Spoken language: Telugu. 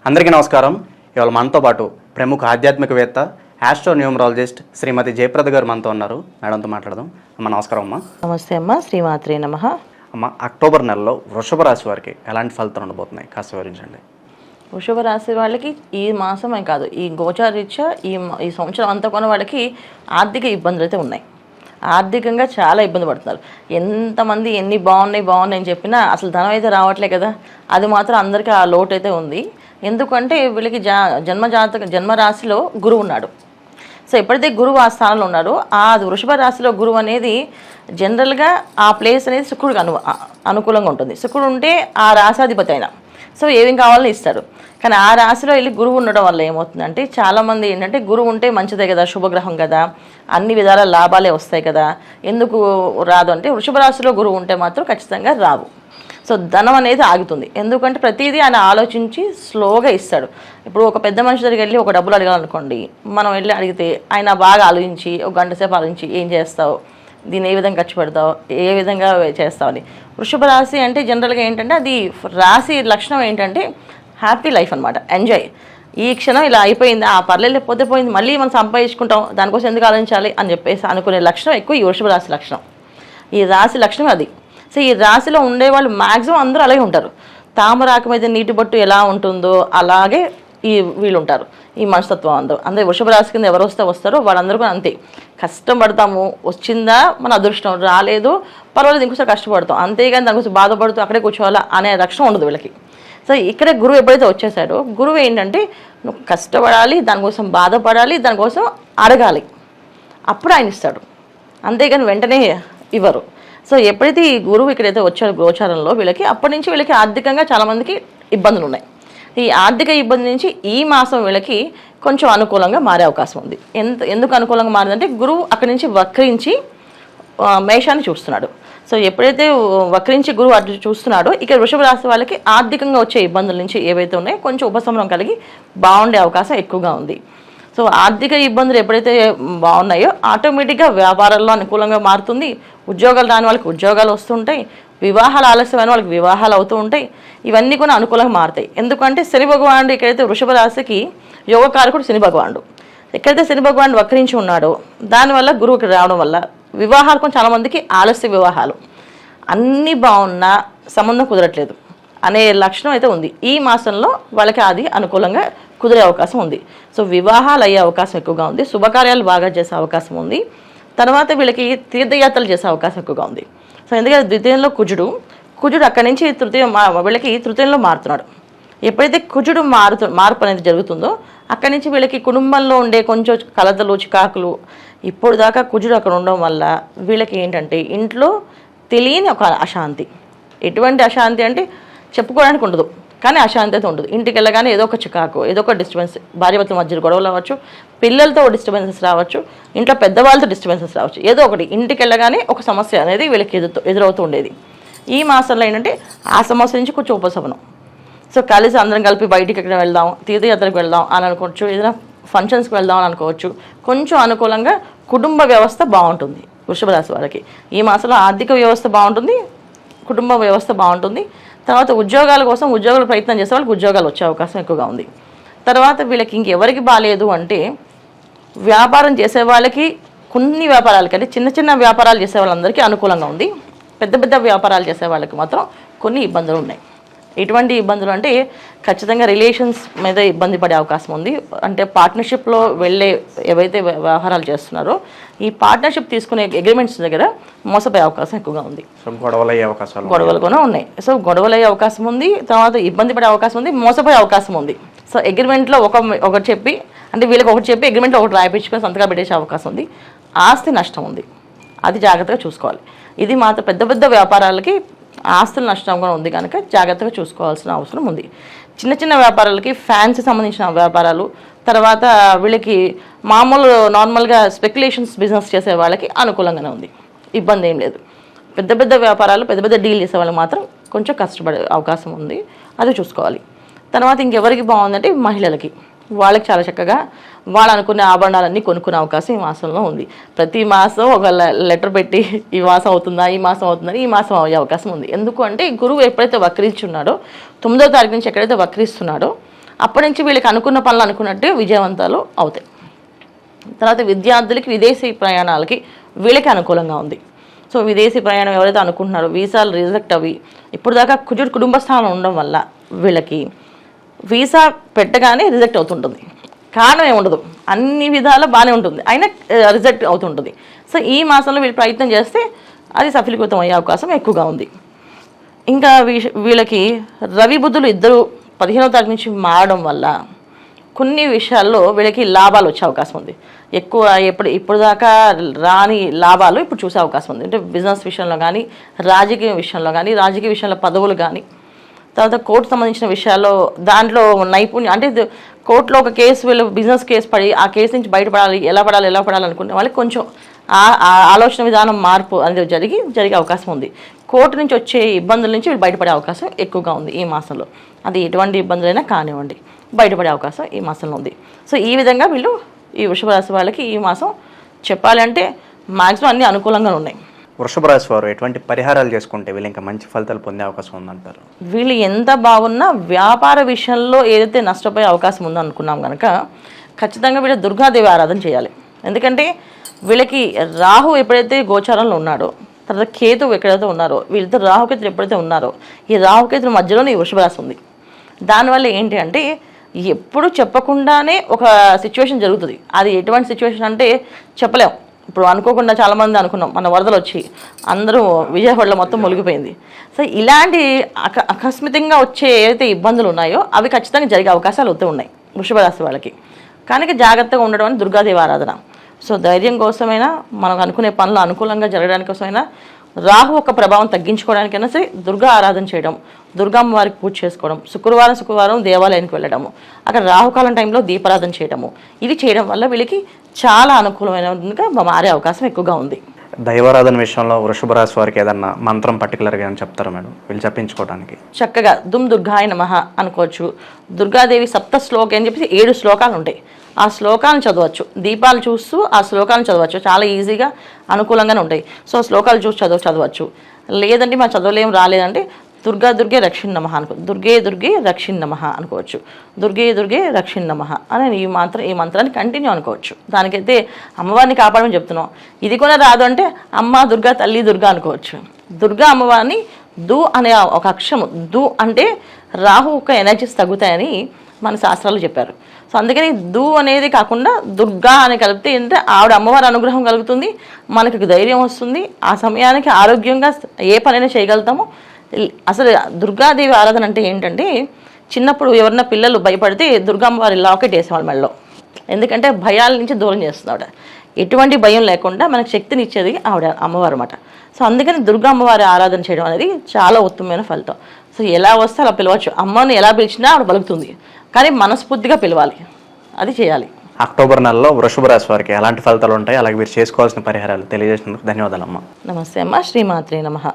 అందరికీ నమస్కారం. ఇవాళ మనతో పాటు ప్రముఖ ఆధ్యాత్మికవేత్త ఆస్ట్రో న్యూమరాలజిస్ట్ శ్రీమతి జయప్రద గారు మనతో ఉన్నారు. మేడంతో మాట్లాడదాం. అమ్మ నమస్కారం. అమ్మ నమస్తే అమ్మ. శ్రీమాత్రే నమః. అమ్మ, అక్టోబర్ నెలలో వృషభ రాశి వారికి ఎలాంటి ఫలితాలు ఉండబోతున్నాయి కాస్త వివరించండి. వృషభ రాశి వాళ్ళకి ఈ మాసం అని కాదు, ఈ గోచారీత్యా ఈ సంవత్సరం అంతా కొన్న వాళ్ళకి ఆర్థిక ఇబ్బందులు అయితే ఉన్నాయి. ఆర్థికంగా చాలా ఇబ్బంది పడుతున్నారు. ఎంతమంది ఎన్ని బాగున్నాయి అని చెప్పినా అసలు ధనం అయితే రావట్లే కదా. అది మాత్రం అందరికీ ఆ లోటు అయితే ఉంది. ఎందుకంటే వీళ్ళకి జన్మరాశిలో గురువు ఉన్నాడు. సో ఎప్పుడైతే గురువు ఆ స్థానంలో ఉన్నాడో ఆ వృషభ రాశిలో గురువు అనేది జనరల్గా ఆ ప్లేస్ అనేది శుక్రుడికి అనుకూలంగా ఉంటుంది. శుక్రుడు ఉంటే ఆ రాశాధిపతి అయినా సో ఏం కావాలని ఇస్తాడు. కానీ ఆ రాశిలో వెళ్ళి గురువు ఉండడం వల్ల ఏమవుతుందంటే చాలామంది ఏంటంటే గురువు ఉంటే మంచిదే కదా, శుభగ్రహం కదా, అన్ని విధాల లాభాలే వస్తాయి కదా, ఎందుకు రాదు అంటే వృషభ రాశిలో గురువు ఉంటే మాత్రం ఖచ్చితంగా రావు. సో ధనం అనేది ఆగుతుంది. ఎందుకంటే ప్రతిదీ ఆయన ఆలోచించి స్లోగా ఇస్తాడు. ఇప్పుడు ఒక పెద్ద మనిషి దగ్గరికి వెళ్ళి ఒక డబ్బులు అడగాలనుకోండి, మనం వెళ్ళి అడిగితే ఆయన బాగా ఆలోచించి ఒక గంట సేపు ఆలోచించి ఏం చేస్తావు, దీన్ని ఏ విధంగా ఖర్చు పెడతావు, ఏ విధంగా చేస్తావు అని. వృషభ రాశి అంటే జనరల్గా ఏంటంటే అది రాశి లక్షణం ఏంటంటే హ్యాపీ లైఫ్ అనమాట, ఎంజాయ్. ఈ క్షణం ఇలా అయిపోయింది, ఆ పర్లేదు పోతే పోయింది, మళ్ళీ మనం సంపాదించుకుంటాం, దానికోసం ఎందుకు ఆలోచించాలి అని చెప్పేసి అనుకునే లక్షణం ఎక్కువ ఈ వృషభ రాశి లక్షణం. ఈ రాశి లక్షణం అది. సో ఈ రాశిలో ఉండేవాళ్ళు మ్యాక్సిమం అందరూ అలాగే ఉంటారు. తామరాకు మీద నీటి బొట్టు ఎలా ఉంటుందో అలాగే వీళ్ళు ఉంటారు. ఈ మనస్తత్వం అందరూ వృషభ రాశి కింద ఎవరు వస్తారో వాళ్ళందరూ కూడా అంతే. కష్టం పడతాము, వచ్చిందా మన అదృష్టం, రాలేదు పర్వాలేదు ఇంకోసారి కష్టపడతాం, అంతేగాని దానికోసం బాధపడుతూ అక్కడే కూర్చోవాలా అనే లక్షణం ఉండదు వీళ్ళకి. సో ఇక్కడే గురువు ఎప్పుడైతే వచ్చేసాడో గురువు ఏంటంటే నువ్వు కష్టపడాలి, దానికోసం బాధపడాలి, దానికోసం అడగాలి, అప్పుడు ఆయన ఇస్తాడు, అంతేగాని వెంటనే ఇవ్వరు. సో ఎప్పుడైతే ఈ గురువు ఇక్కడైతే వచ్చాడు గోచారంలో వీళ్ళకి, అప్పటి నుంచి వీళ్ళకి ఆర్థికంగా చాలామందికి ఇబ్బందులు ఉన్నాయి. ఈ ఆర్థిక ఇబ్బంది నుంచి ఈ మాసం వీళ్ళకి కొంచెం అనుకూలంగా మారే అవకాశం ఉంది. ఎందుకు అనుకూలంగా మారిందంటే గురువు అక్కడి నుంచి వక్రించి మేషాన్ని చూస్తున్నాడు. సో ఎప్పుడైతే వక్రించి గురువు అటు చూస్తున్నాడో ఇక వృషభ రాశి వాళ్ళకి ఆర్థికంగా వచ్చే ఇబ్బందుల నుంచి ఏవైతే ఉన్నాయో కొంచెం ఉపశమనం కలిగి బాగుండే అవకాశం ఎక్కువగా ఉంది. సో ఆర్థిక ఇబ్బందులు ఎప్పుడైతే బాగున్నాయో ఆటోమేటిక్గా వ్యాపారాల్లో అనుకూలంగా మారుతుంది. ఉద్యోగాలు రాని వాళ్ళకి ఉద్యోగాలు వస్తుంటాయి. వివాహాలు ఆలస్యమైన వాళ్ళకి వివాహాలు అవుతూ ఉంటాయి. ఇవన్నీ కూడా అనుకూలంగా మారుతాయి. ఎందుకంటే శని భగవానుడు ఎక్కడైతే వృషభ రాశికి యోగకారకుడు శని భగవానుడు, ఎక్కడైతే శని భగవానుడు వక్రించి ఉన్నాడో దానివల్ల గురువుకి రావడం వల్ల వివాహాలు కొంచెం చాలామందికి ఆలస్య వివాహాలు, అన్నీ బాగున్నా సంబంధం కుదరట్లేదు అనే లక్షణం అయితే ఉంది. ఈ మాసంలో వాళ్ళకి అది అనుకూలంగా కుదిరే అవకాశం ఉంది. సో వివాహాలు అయ్యే అవకాశం ఎక్కువగా ఉంది. శుభకార్యాలు బాగా చేసే అవకాశం ఉంది. తర్వాత వీళ్ళకి తీర్థయాత్రలు చేసే అవకాశం ఎక్కువగా ఉంది. సో ఎందుకంటే ద్వితీయంలో కుజుడు అక్కడి నుంచి వీళ్ళకి తృతీయంలో మారుతున్నాడు. ఎప్పుడైతే కుజుడు మార్పు అనేది జరుగుతుందో అక్కడి నుంచి వీళ్ళకి కుటుంబంలో ఉండే కొంచెం కలతలు చికాకులు, ఇప్పుడు దాకా కుజుడు అక్కడ ఉండడం వల్ల వీళ్ళకి ఏంటంటే ఇంట్లో తెలియని ఒక అశాంతి. ఎటువంటి అశాంతి అంటే చెప్పుకోవడానికి ఉండదు, కానీ అశాంతి అయితే ఉండదు. ఇంటికి వెళ్ళగానే ఏదో ఒక చికాకు, ఏదో ఒక డిస్టర్బెన్స్, భార్యాభర్తల మధ్య గొడవలు అవ్వచ్చు, పిల్లలతో డిస్టర్బెన్సెస్ రావచ్చు, ఇంట్లో పెద్దవాళ్ళతో డిస్టర్బెన్సెస్ రావచ్చు, ఏదో ఒకటి ఇంటికి వెళ్ళగానే ఒక సమస్య అనేది వీళ్ళకి ఎదురవుతూ ఉండేది. ఈ మాసంలో ఏంటంటే ఆ సమస్య నుంచి కొంచెం ఉపశమనం. సో కలిసి అందరం కలిపి బయటికి ఎక్కడ వెళ్దాం, తీర్థయాత్రకు వెళ్దాం అని అనుకోవచ్చు, ఏదైనా ఫంక్షన్స్కి వెళ్దాం అని అనుకోవచ్చు. కొంచెం అనుకూలంగా కుటుంబ వ్యవస్థ బాగుంటుంది వృషభ రాశి వాళ్ళకి. ఈ మాసంలో ఆర్థిక వ్యవస్థ బాగుంటుంది, కుటుంబ వ్యవస్థ బాగుంటుంది. తర్వాత ఉద్యోగాల కోసం ఉద్యోగాలు ప్రయత్నం చేసే వాళ్ళకి ఉద్యోగాలు వచ్చే అవకాశం ఎక్కువగా ఉంది. తర్వాత వీళ్ళకి ఇంకెవరికి బాగాలేదు అంటే వ్యాపారం చేసే వాళ్ళకి, కొన్ని వ్యాపారాలకి అంటే చిన్న చిన్న వ్యాపారాలు చేసే వాళ్ళందరికీ అనుకూలంగా ఉంది. పెద్ద పెద్ద వ్యాపారాలు చేసే వాళ్ళకి మాత్రం కొన్ని ఇబ్బందులు ఉన్నాయి. ఎటువంటి ఇబ్బందులు అంటే ఖచ్చితంగా రిలేషన్స్ మీద ఇబ్బంది పడే అవకాశం ఉంది. అంటే పార్ట్నర్షిప్లో వెళ్ళే ఏవైతే వ్యవహారాలు చేస్తున్నారో ఈ పార్ట్నర్షిప్ తీసుకునే అగ్రిమెంట్స్ దగ్గర మోసపోయే అవకాశం ఎక్కువగా ఉంది. గొడవలు కూడా ఉన్నాయి. సో గొడవలు అయ్యే అవకాశం ఉంది, తర్వాత ఇబ్బంది పడే అవకాశం ఉంది, మోసపోయే అవకాశం ఉంది. సో అగ్రిమెంట్లో ఒకటి చెప్పి అంటే వీళ్ళకి ఒకటి చెప్పి అగ్రిమెంట్లో ఒకటి రాయిపించుకొని సంతకాలు పెట్టేసే అవకాశం ఉంది. ఆస్తి నష్టం ఉంది, అది జాగ్రత్తగా చూసుకోవాలి. ఇది మాత్రం పెద్ద పెద్ద వ్యాపారాలకి ఆస్తుల నష్టం కూడా ఉంది కనుక జాగ్రత్తగా చూసుకోవాల్సిన అవసరం ఉంది. చిన్న చిన్న వ్యాపారాలకి ఫ్యాన్సీ సంబంధించిన వ్యాపారాలు, తర్వాత వీళ్ళకి మామూలు నార్మల్గా స్పెక్యులేషన్స్ బిజినెస్ చేసే వాళ్ళకి అనుకూలంగానే ఉంది, ఇబ్బంది ఏం లేదు. పెద్ద పెద్ద వ్యాపారాలు పెద్ద పెద్ద డీల్ చేసే వాళ్ళకి మాత్రం కొంచెం కష్టపడే అవకాశం ఉంది, అది చూసుకోవాలి. తర్వాత ఇంకెవరికి బాగుందంటే మహిళలకి, వాళ్ళకి చాలా చక్కగా వాళ్ళు అనుకునే ఆభరణాలన్నీ కొనుక్కునే అవకాశం ఈ మాసంలో ఉంది. ప్రతి మాసం ఒక లెటర్ పెట్టి ఈ మాసం అవుతుందా, ఈ మాసం అవుతుందని ఈ మాసం అయ్యే అవకాశం ఉంది. ఎందుకు అంటే గురువు ఎప్పుడైతే వక్రించున్నాడో 9వ తారీఖు నుంచి ఎక్కడైతే వక్రిస్తున్నాడో అప్పటి నుంచి వీళ్ళకి అనుకున్న పనులు అనుకున్నట్టు విజయవంతాలు అవుతాయి. తర్వాత విద్యార్థులకి విదేశీ ప్రయాణాలకి వీళ్ళకి అనుకూలంగా ఉంది. సో విదేశీ ప్రయాణం ఎవరైతే అనుకుంటున్నారో వీసాలు రిజెక్ట్ అవి ఇప్పుడు దాకా కుటుంబ స్థానం ఉండడం వల్ల వీళ్ళకి వీసా పెట్టగానే రిజెక్ట్ అవుతుంటుంది. కారణం ఏముండదు, అన్ని విధాలు బాగానే ఉంటుంది, అయినా రిజెక్ట్ అవుతుంటుంది. సో ఈ మాసంలో వీళ్ళు ప్రయత్నం చేస్తే అది సఫలీకృతం అయ్యే అవకాశం ఎక్కువగా ఉంది. ఇంకా వీళ్ళకి రవి బుధులు ఇద్దరు 15వ తారీఖు నుంచి మారడం వల్ల కొన్ని విషయాల్లో వీళ్ళకి లాభాలు వచ్చే అవకాశం ఉంది. ఎక్కువ ఇప్పుడు దాకా రాని లాభాలు ఇప్పుడు చూసే అవకాశం ఉంది. అంటే బిజినెస్ విషయంలో కానీ, రాజకీయ విషయంలో పదవులు కానీ, తర్వాత కోర్టు సంబంధించిన విషయాల్లో దాంట్లో నైపుణ్యం, అంటే కోర్టులో ఒక కేసు వీళ్ళు బిజినెస్ కేసు పడి ఆ కేసు నుంచి బయటపడాలి, ఎలా పడాలి అనుకునే వాళ్ళకి కొంచెం ఆలోచన విధానం మార్పు అనేది జరిగే అవకాశం ఉంది. కోర్టు నుంచి వచ్చే ఇబ్బందుల నుంచి వీళ్ళు బయటపడే అవకాశం ఎక్కువగా ఉంది ఈ మాసంలో. అది ఎటువంటి ఇబ్బందులైనా కానివ్వండి, బయటపడే అవకాశం ఈ మాసంలో ఉంది. సో ఈ విధంగా వీళ్ళు ఈ వృషభ రాశి వాళ్ళకి ఈ మాసం చెప్పాలంటే మ్యాక్సిమం అన్ని అనుకూలంగా ఉన్నాయి. వృషభ రాశి వారు ఎటువంటి పరిహారాలు చేసుకుంటే వీళ్ళు ఇంకా మంచి ఫలితాలు పొందే అవకాశం ఉందంటారు? వీళ్ళు ఎంత బాగున్నా వ్యాపార విషయంలో ఏదైతే నష్టపోయే అవకాశం ఉందో అనుకున్నాం కనుక ఖచ్చితంగా వీళ్ళు దుర్గాదేవి ఆరాధన చేయాలి. ఎందుకంటే వీళ్ళకి రాహు ఎప్పుడైతే గోచారంలో ఉన్నాడో, తర్వాత కేతువు ఎక్కడైతే ఉన్నారో, వీళ్ళిద్దరు రాహుకేతులు ఎప్పుడైతే ఉన్నారో, ఈ రాహుకేతుల మధ్యలోనే ఈ వృషభ రాశి ఉంది. దానివల్ల ఏంటి అంటే ఎప్పుడు చెప్పకుండానే ఒక సిచ్యువేషన్ జరుగుతుంది. అది ఎటువంటి సిచ్యువేషన్ అంటే చెప్పలేం. ఇప్పుడు అనుకోకుండా చాలామంది అనుకున్నాం, మన వరదలు వచ్చి అందరూ విజయవాడలో మొత్తం మునిగిపోయింది. సో ఇలాంటి ఆకస్మికంగా వచ్చే ఏదైతే ఇబ్బందులు ఉన్నాయో అవి ఖచ్చితంగా జరిగే అవకాశాలు అవుతూ ఉన్నాయి వృషభ రాశి వాళ్ళకి. కనుక జాగ్రత్తగా ఉండడం అని దుర్గాదేవి ఆరాధన. సో ధైర్యం కోసమైనా, మనకు అనుకునే పనులు అనుకూలంగా జరగడానికి కోసమైనా, రాహు ఒక ప్రభావం తగ్గించుకోవడానికైనా సరే దుర్గా ఆరాధన చేయడం, దుర్గమ్మ వారికి పూజ చేసుకోవడం, శుక్రవారం దేవాలయానికి వెళ్ళడము, అక్కడ రాహుకాలం టైంలో దీపారాధన చేయడము, ఇవి చేయడం వల్ల వీళ్ళకి చాలా అనుకూలమైనగా మారే అవకాశం ఎక్కువగా ఉంది. దైవారాధన విషయంలో వృషభ రాశి వారికి ఏదన్నా మంత్రం పర్టికులర్గా అని చెప్తారా మేడం వీళ్ళు చెప్పించుకోవడానికి? చక్కగా దుర్గాయ నమః అనుకోవచ్చు. దుర్గాదేవి సప్త శ్లోకి అని చెప్పేసి 7 శ్లోకాలు ఉంటాయి. ఆ శ్లోకాలను చదవచ్చు, దీపాలు చూస్తూ ఆ శ్లోకాలను చదవచ్చు. చాలా ఈజీగా అనుకూలంగానే ఉంటాయి. సో శ్లోకాలు చూసి చదవచ్చు. లేదంటే మా చదవలేం రాలేదంటే దుర్గే రక్షిణ్ నమః అనుకో, దుర్గే రక్షిణ్ నమః అనుకోవచ్చు. దుర్గే రక్షిణ్ నమః అని ఈ మంత్రాన్ని కంటిన్యూ అనుకోవచ్చు. దానికైతే అమ్మవారిని కాపాడమని చెప్తున్నాం. ఇది కూడా రాదు అంటే అమ్మ దుర్గా, తల్లి దుర్గా అనుకోవచ్చు. దుర్గా అమ్మవారిని దు అనే ఒక అక్షరము, దు అంటే రాహు యొక్క ఎనర్జీస్ తగ్గుతాయని మన శాస్త్రాలు చెప్పారు. సో అందుకని దు అనేది కాకుండా దుర్గా అని కలిపితే ఏంటంటే ఆవిడ అమ్మవారి అనుగ్రహం కలుగుతుంది, మనకి ధైర్యం వస్తుంది, ఆ సమయానికి ఆరోగ్యంగా ఏ పనైనా చేయగలుగుతాము. అసలు దుర్గాదేవి ఆరాధన అంటే ఏంటంటే చిన్నప్పుడు ఎవరన్నా పిల్లలు భయపడితే దుర్గమ్మవారి లాకెట్ వేసేవాళ్ళ మెడలో. ఎందుకంటే భయాల నుంచి దూరం చేస్తుంది ఆవిడ. ఎటువంటి భయం లేకుండా మనకు శక్తిని ఇచ్చేది ఆవిడ అమ్మవారు అన్నమాట. సో అందుకని దుర్గా అమ్మవారి ఆరాధన చేయడం అనేది చాలా ఉత్తమమైన ఫలితం. సో ఎలా వస్తే అలా పిలవచ్చు, అమ్మని ఎలా పిలిచినా ఆవిడ పలుకుతుంది, కానీ మనస్ఫూర్తిగా పిలవాలి, అది చేయాలి. అక్టోబర్ నెలలో వృషభ రాశి వారికి ఎలాంటి ఫలితాలు ఉంటాయి, అలాగే మీరు చేసుకోవాల్సిన పరిహారాలు తెలియజేసినందుకు ధన్యవాదాలు అమ్మా. నమస్తే అమ్మ. శ్రీమాత్రే నమః.